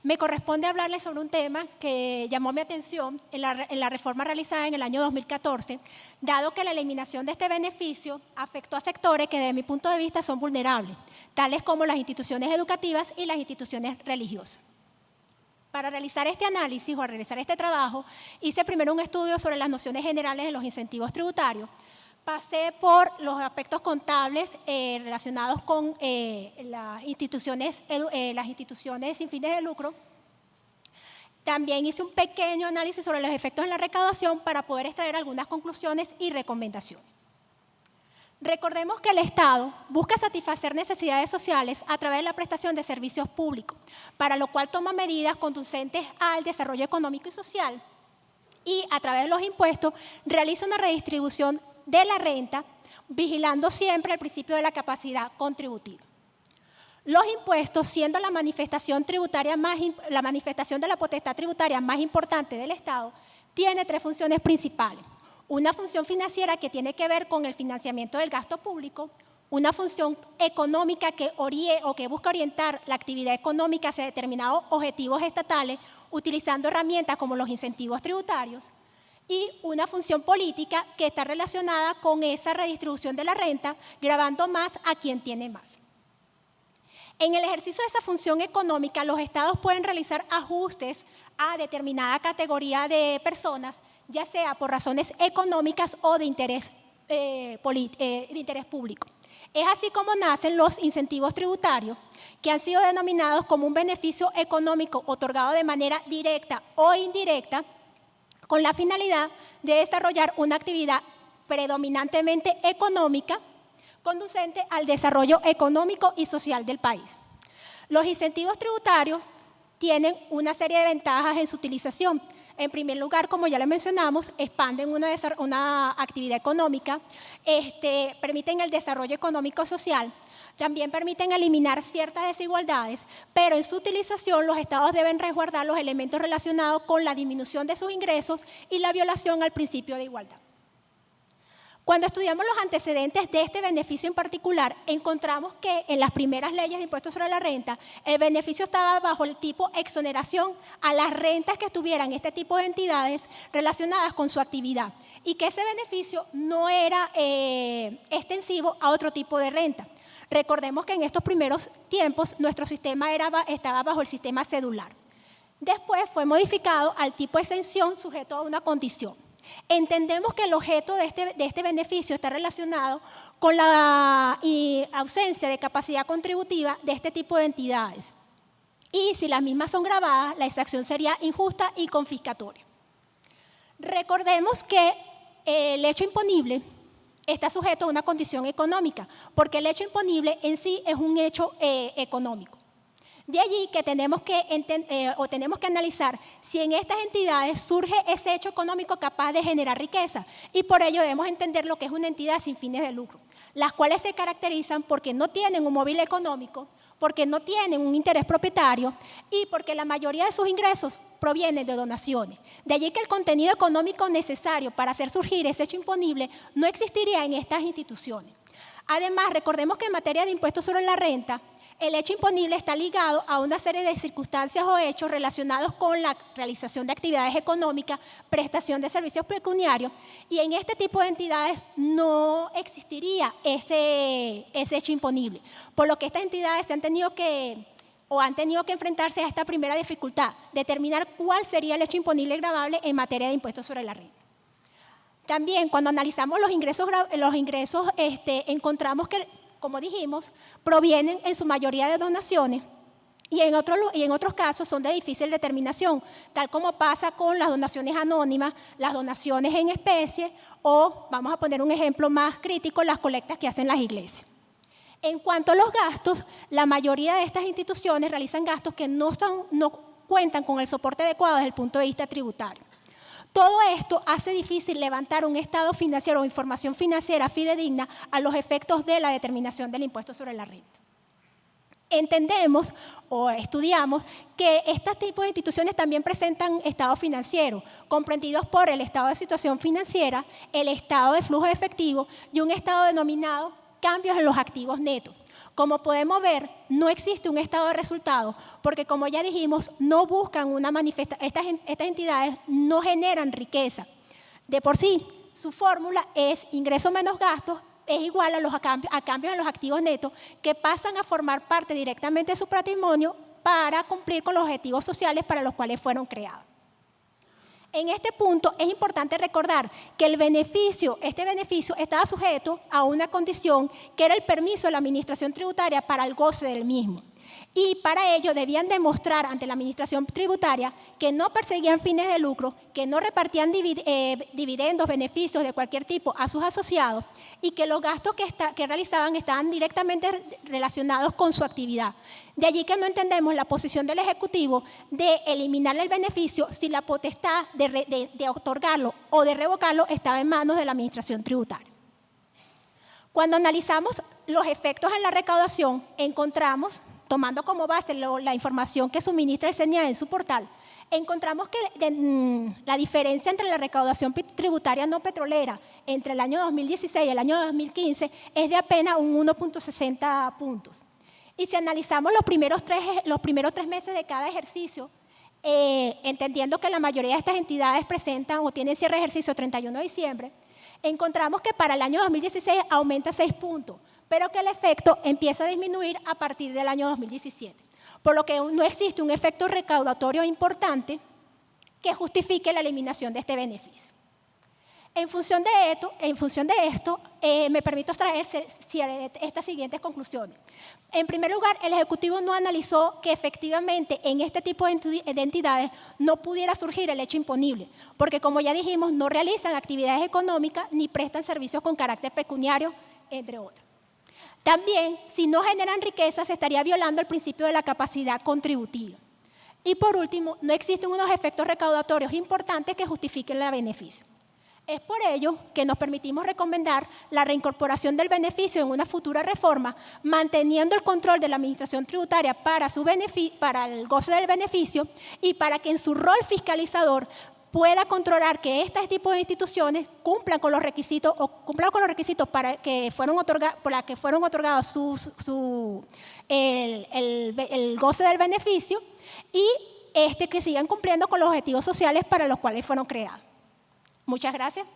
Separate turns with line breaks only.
Me corresponde hablarles sobre un tema que llamó mi atención en la reforma realizada en el año 2014, dado que la eliminación de este beneficio afectó a sectores que desde mi punto de vista son vulnerables, tales como las instituciones educativas y las instituciones religiosas. Para realizar este análisis o realizar este trabajo, hice primero un estudio sobre las nociones generales de los incentivos tributarios. Pasé por los aspectos contables relacionados con las instituciones sin fines de lucro. También hice un pequeño análisis sobre los efectos en la recaudación para poder extraer algunas conclusiones y recomendaciones. Recordemos que el Estado busca satisfacer necesidades sociales a través de la prestación de servicios públicos, para lo cual toma medidas conducentes al desarrollo económico y social y a través de los impuestos realiza una redistribución de la renta, vigilando siempre el principio de la capacidad contributiva. Los impuestos, siendo la manifestación de la potestad tributaria más importante del Estado, tiene tres funciones principales. Una función financiera que tiene que ver con el financiamiento del gasto público, una función económica que busca orientar la actividad económica hacia determinados objetivos estatales, utilizando herramientas como los incentivos tributarios, y una función política que está relacionada con esa redistribución de la renta, gravando más a quien tiene más. En el ejercicio de esa función económica, los estados pueden realizar ajustes a determinada categoría de personas, ya sea por razones económicas o de interés público. Es así como nacen los incentivos tributarios, que han sido denominados como un beneficio económico otorgado de manera directa o indirecta, con la finalidad de desarrollar una actividad predominantemente económica conducente al desarrollo económico y social del país. Los incentivos tributarios tienen una serie de ventajas en su utilización. En primer lugar, como ya le mencionamos, expanden una actividad económica, permiten el desarrollo económico-social, también permiten eliminar ciertas desigualdades, pero en su utilización los estados deben resguardar los elementos relacionados con la disminución de sus ingresos y la violación al principio de igualdad. Cuando estudiamos los antecedentes de este beneficio en particular, encontramos que en las primeras leyes de impuestos sobre la renta, el beneficio estaba bajo el tipo exoneración a las rentas que tuvieran este tipo de entidades relacionadas con su actividad y que ese beneficio no era extensivo a otro tipo de renta. Recordemos que en estos primeros tiempos nuestro sistema estaba bajo el sistema cedular. Después fue modificado al tipo exención sujeto a una condición. Entendemos que el objeto de este beneficio está relacionado con la ausencia de capacidad contributiva de este tipo de entidades. Y si las mismas son gravadas, la exacción sería injusta y confiscatoria. Recordemos que el hecho imponible está sujeto a una condición económica, porque el hecho imponible en sí es un hecho económico. De allí que tenemos que analizar si en estas entidades surge ese hecho económico capaz de generar riqueza y por ello debemos entender lo que es una entidad sin fines de lucro, las cuales se caracterizan porque no tienen un móvil económico, porque no tienen un interés propietario y porque la mayoría de sus ingresos provienen de donaciones. De allí que el contenido económico necesario para hacer surgir ese hecho imponible no existiría en estas instituciones. Además, recordemos que en materia de impuestos sobre la renta, el hecho imponible está ligado a una serie de circunstancias o hechos relacionados con la realización de actividades económicas, prestación de servicios pecuniarios, y en este tipo de entidades no existiría ese hecho imponible, por lo que estas entidades han tenido que enfrentarse a esta primera dificultad, determinar cuál sería el hecho imponible gravable en materia de impuestos sobre la renta. También, cuando analizamos los ingresos encontramos que, como dijimos, provienen en su mayoría de donaciones y en otros casos son de difícil determinación, tal como pasa con las donaciones anónimas, las donaciones en especie o, vamos a poner un ejemplo más crítico, las colectas que hacen las iglesias. En cuanto a los gastos, la mayoría de estas instituciones realizan gastos que no cuentan con el soporte adecuado desde el punto de vista tributario. Todo esto hace difícil levantar un estado financiero o información financiera fidedigna a los efectos de la determinación del impuesto sobre la renta. Entendemos o estudiamos que este tipo de instituciones también presentan estados financieros, comprendidos por el estado de situación financiera, el estado de flujo de efectivo y un estado denominado cambios en los activos netos. Como podemos ver, no existe un estado de resultados, porque como ya dijimos, no buscan una manifestación, estas entidades no generan riqueza. De por sí, su fórmula es ingreso menos gastos, es igual a cambios en los activos netos, que pasan a formar parte directamente de su patrimonio para cumplir con los objetivos sociales para los cuales fueron creados. En este punto es importante recordar que este beneficio estaba sujeto a una condición que era el permiso de la administración tributaria para el goce del mismo. Y para ello debían demostrar ante la administración tributaria que no perseguían fines de lucro, que no repartían dividendos, beneficios de cualquier tipo a sus asociados y que los gastos que realizaban estaban directamente relacionados con su actividad. De allí que no entendemos la posición del Ejecutivo de eliminarle el beneficio si la potestad de otorgarlo o de revocarlo estaba en manos de la administración tributaria. Cuando analizamos los efectos en la recaudación, encontramos, tomando como base la información que suministra el CENIAD en su portal, encontramos que la diferencia entre la recaudación tributaria no petrolera entre el año 2016 y el año 2015 es de apenas un 1.60 puntos. Y si analizamos los primeros tres meses de cada ejercicio, entendiendo que la mayoría de estas entidades presentan o tienen cierre de ejercicio 31 de diciembre, encontramos que para el año 2016 aumenta 6 puntos, pero que el efecto empieza a disminuir a partir del año 2017, por lo que no existe un efecto recaudatorio importante que justifique la eliminación de este beneficio. En función de esto, me permito extraer estas siguientes conclusiones. En primer lugar, el Ejecutivo no analizó que efectivamente en este tipo de entidades no pudiera surgir el hecho imponible, porque como ya dijimos, no realizan actividades económicas ni prestan servicios con carácter pecuniario, entre otros. También, si no generan riqueza, se estaría violando el principio de la capacidad contributiva. Y por último, no existen unos efectos recaudatorios importantes que justifiquen el beneficio. Es por ello que nos permitimos recomendar la reincorporación del beneficio en una futura reforma, manteniendo el control de la administración tributaria para el goce del beneficio y para que en su rol fiscalizador pueda controlar que este tipo de instituciones cumplan con los requisitos para que fueron otorgados el goce del beneficio y que sigan cumpliendo con los objetivos sociales para los cuales fueron creados. Muchas gracias.